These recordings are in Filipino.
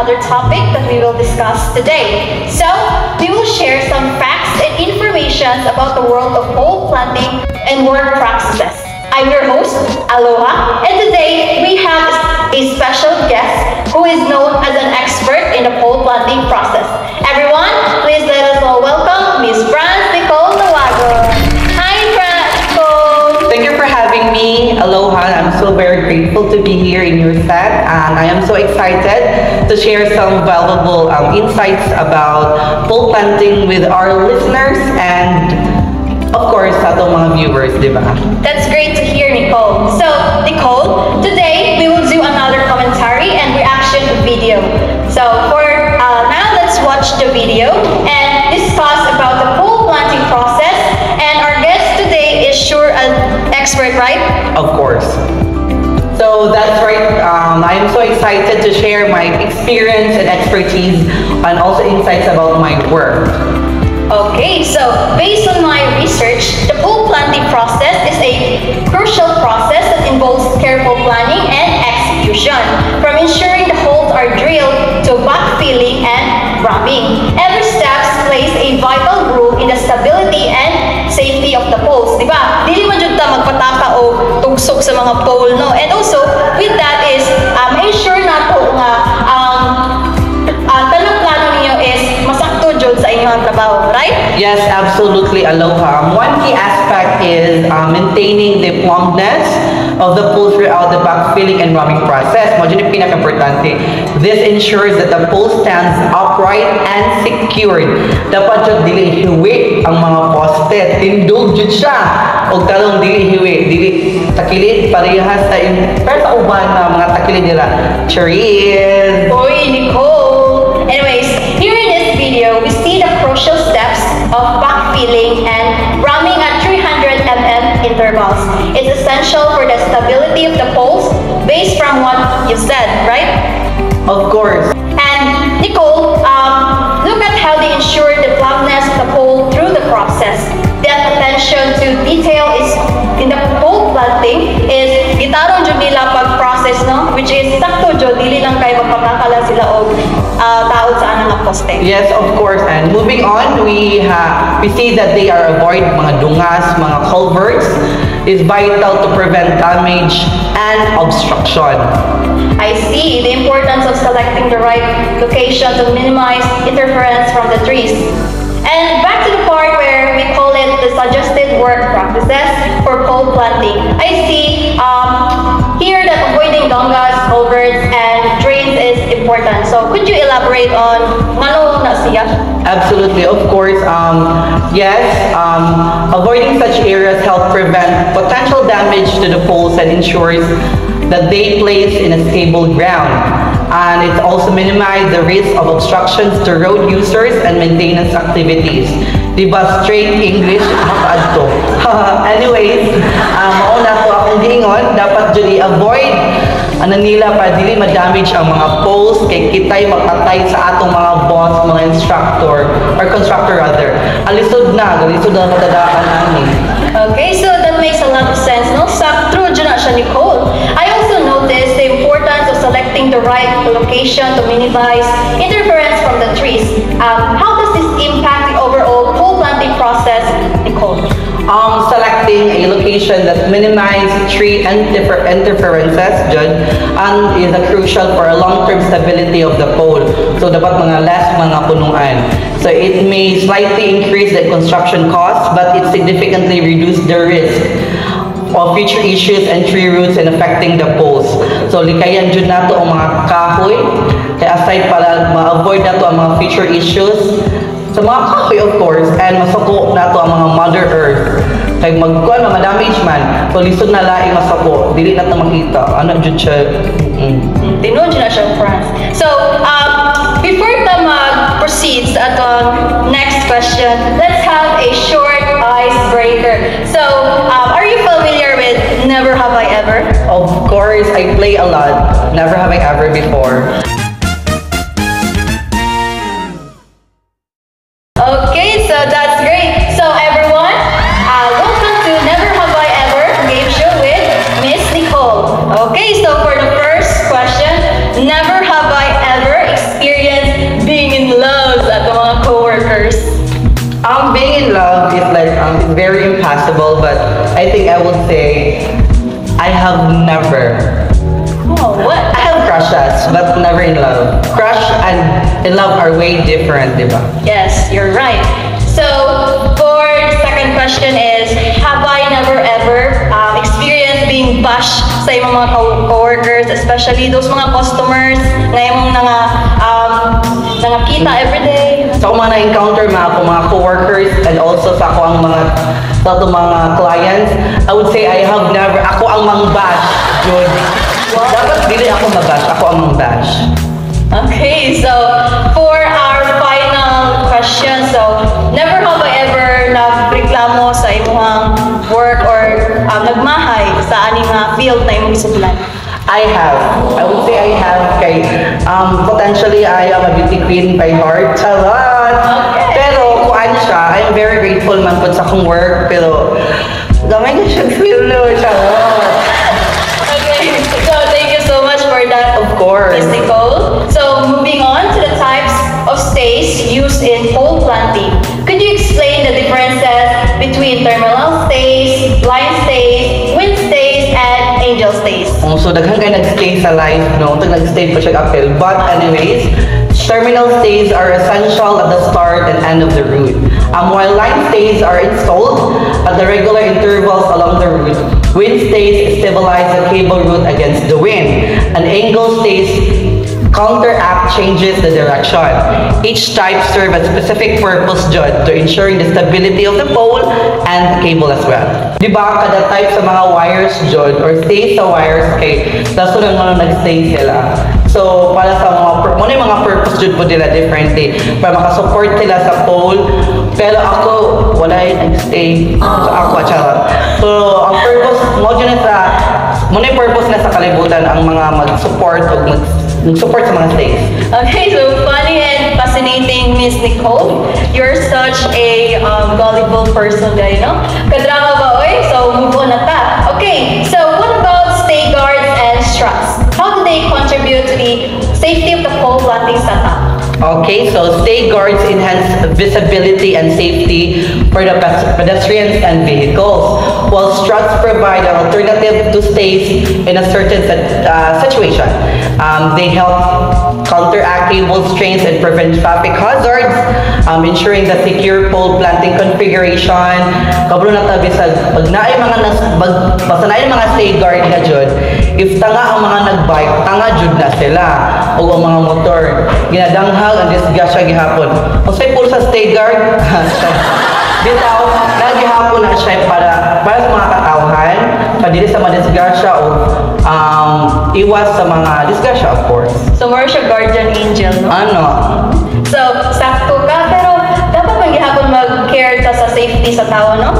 another topic that we will discuss today. So, we will share some facts and information about the world of pole planting and work practices. I'm your host, Aloha, and today we have a special guest who is known as an expert in the pole planting process. Everyone, please let us all welcome Miss Franz Nicole Nawago. Hi, Franz Nicole. Thank you for having me. Aloha. I'm so very grateful to be here in your set, and I am so excited to share some valuable insights about pole planting with our listeners and of course, sa atong mga viewers, di ba? That's great to hear, Nicole. So, Nicole, today we will do another commentary and reaction video. So, for now, let's watch the video and discuss about the pole planting process. And our guest today is sure an expert, right? Of course. So that's right. I'm so excited to share my experience and expertise and also insights about my work. Okay, so based on my research, the pole planting process is a crucial process that involves careful planning and execution, from ensuring the holes are drilled to backfilling and ramming. Every step plays a vital role in the stability and safety of the poles, di ba? Dili man jud ta magpataka o tugsok sa mga pole, no? And also, with that is, make sure na to nga tanang plano ninyo is masakto jud sa inyong trabaho, right? Yes, absolutely, Aloha. One key aspect is maintaining the plumpness of the pole throughout the backfilling and ramming process. Mo dyan yung pinaka-importante. This ensures that the pole stands upright and secured. Dapat dyan dili hiwi ang mga poste. Tindog dyan siya. O talong dili hiwi, dili takilid, parehas sa pero sa uban na mga takilid nila. Cheers! Boy, Nicole! Anyways, here in this video, we see the crucial steps of backfilling and ramming at 300 mm intervals. It's essential for the stability of the poles based from what you said, right? Of course. And Nicole, look at how they ensure the plumpness of the pole through the process. That attention to detail is in the pole planting is gitarong jud nila pag-process, no? Which is sakto jud dili lang kay magpakakala sila og taod sa anang poste. Yes, of course. And moving on, we see that they are avoid mga dungas, mga culverts. Is vital to prevent damage and obstruction. I see the importance of selecting the right location to minimize interference from the trees. And back to the part where we call it the suggested work practices for pole planting. I see here that avoiding dongas, culverts, and drains is important. So could you elaborate on ano na siya? Absolutely, of course. Yes, avoiding such areas help prevent potential damage to the poles and ensures that they place in a stable ground. And it also minimizes the risk of obstructions to road users and maintenance activities. Diba straight English? Makaadto. Anyways, mauna ko akong giingon, dapat dyan i-avoid nila para dili ma-damage ang mga poles kay kitay makatay sa atong mga boss, mga instructor or constructor rather. Alisod na matadakan namin. Okay, so that makes a lot of sense, no? Sakto dyan na siya, Nicole. I also noticed the importance of selecting the right location to minimize interference from the trees. How does this impact the overall pole planting process, Nicole? Selecting a location that minimizes tree interferences is crucial for a long-term stability of the pole. So dapat mga less mga punuan. So it may slightly increase the construction costs, but it significantly reduces the risk of future issues and tree roots and affecting the poles. So likayan dyan nato ang mga kahoy, kaya aside para ma-avoid nato ang mga future issues sa mga kahoy of course, and masuko nato ang mga Mother Earth. Kaya magkuhan, mga damage man, so lisod na laing masuko, dili nato makita. Ano dyan siya? Tinuod dyan na siya, Franz. So, before ta mag-proceed sa atong next question, let's have a short icebreaker. So, are you familiar with Never Have I Ever? Of course, I play a lot. Never have I ever before. Okay, so that's great. So everyone, welcome to Never Have I Ever game show with Miss Nicole. Okay, so for the first question, never have I ever experienced very impassable, but I think I would say I have never. Oh, what? I have crushes, but never in love. Crush and in love are way different, diba? Yes, you're right. So, for the second question is, have I never ever experienced being bashed sa imong mga co-workers, especially those mga customers na imong kita everyday? So, kung mga na-encounter mga co-workers and also sa ako ang mga clients, I would say I have never, ako ang mang-bash, Jud. Dapat dili ako mabash, ako ang mang-bash. Okay, so for our final question, so never have I ever nagreklamo sa imong work or nagmahay sa aning field na imong isudlan? I have. I would say I have kay potentially I am a beauty queen by heart. Charot! Okay. Pero kung ano siya, I'm very grateful man po sa akong work. Pero gamay na siya feel no. Charot! Okay, so thank you so much for that. Of course. Miss Nicole. So moving on to the types of stays used in pole planting. Could you explain the differences between terminal stays, line stays, wind stays, and angel stays? So daghan kay nag-stay sa life, no? Nag-stay pa siya apel. But anyways, terminal stays are essential at the start and end of the route. While line stays are installed at the regular intervals along the route, wind stays stabilize the cable route against the wind, and angle stays counteract changes the direction. Each type serves a specific purpose, Jud, to ensuring the stability of the pole and the cable as well. Di ba, kada type sa mga wires, Jud, or stay sa wires, kay laso lang nga nag-stay sila. So, para sa mga purpose, Jud, po nila differently. Para makasupport sila sa pole. Pero ako, wala yung nag-stay. So, ako, charot. So, ang purpose, muna yung purpose na sa kalibutan ang mga mag-support o mag-support sa mga stays. Okay, so funny and fascinating, Miss Nicole. You're such a gullible person, you know? Kadrama ba, oy? So, move on na ta. Okay, so what about stay guards and struts? How do they contribute to the safety of the pole planting setup? Okay, so stay guards enhance visibility and safety for the pedestrians and vehicles, while struts provide an alternative to stays in a certain situation. They help counteract cable strains and prevent traffic hazards, ensuring the secure pole planting configuration. Kabalo na tabi sa pag naay basta naay mga stay guard na jud, if tanga ang mga nagbike, tanga jud na sila o ang mga motor. Ginadanghag ang disgrasya gihapon. Kung sa'y puro sa stay guard, bitaw, nagihapon na siya para sa mga katawhan, padili sa mga disgrasya o iwas sa mga disgrasya, of course. So, we're siya guardian angel, no? Ano? So, sakto ka, pero dapat maghihapon mag-care ka sa safety sa tao, no?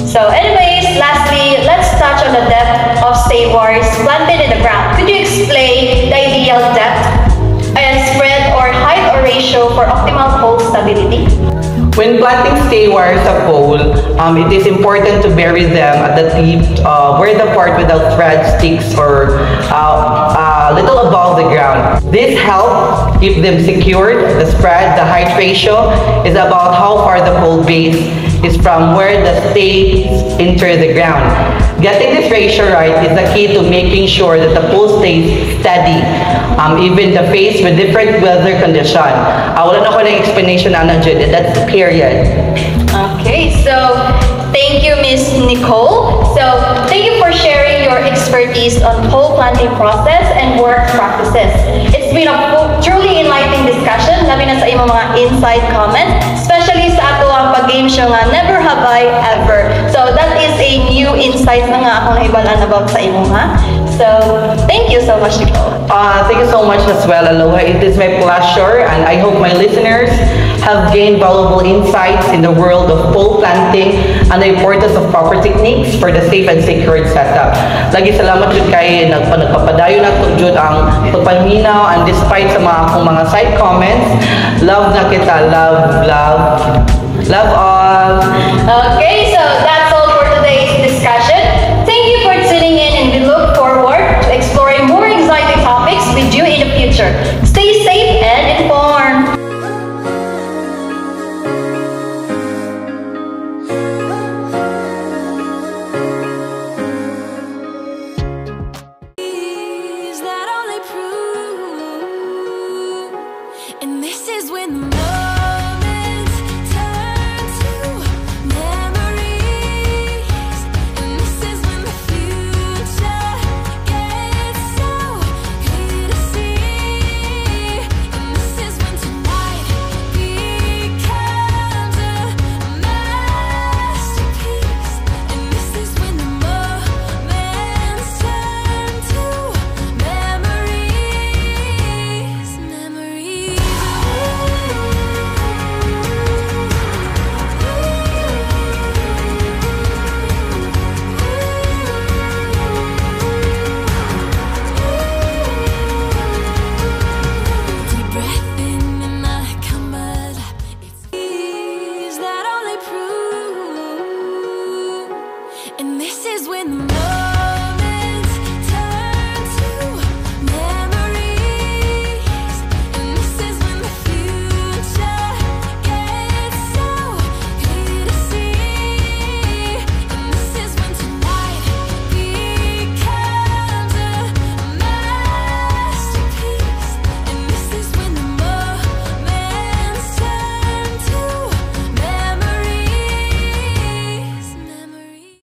So, anyways, lastly, let's touch on the depth of stay wires planted in the ground. Could you explain the ideal depth and spread or height or ratio for optimal pole stability? When planting stay wires sa pole, it is important to bury them at the tip where the part without thread sticks or a little above the ground. This helps keep them secured. The spread, the height ratio, is about how far the pole base is from where the stays enter the ground. Getting this ratio right is the key to making sure that the pole stays steady, even the face with different weather condition. Wala na ko ng explanation na Jud, that's period. Okay, so thank you, Miss Nicole. So thank you for sharing your expertise on pole planting process and work practices. It's been a truly enlightening discussion, labi na sa imong mga inside comments, especially sa ato ang pag-game show nga Never Have I Ever. So that is a new insight na nga akong naibalaan about sa imo, ha? So thank you so much, Nicole. Thank you so much as well, Aloha. It is my pleasure, and I hope my listeners have gained valuable insights in the world of pole planting and the importance of proper techniques for the safe and secured setup. Lagi salamat jud kay nagpapadayon nato jud ang pagpaminaw, and despite sa mga akong mga side comments, love na kita, love all. Okay, so that's all for today's discussion. Thank you for tuning in, and we look forward to exploring more exciting topics with you in the future. Stay safe and informed. And this is when the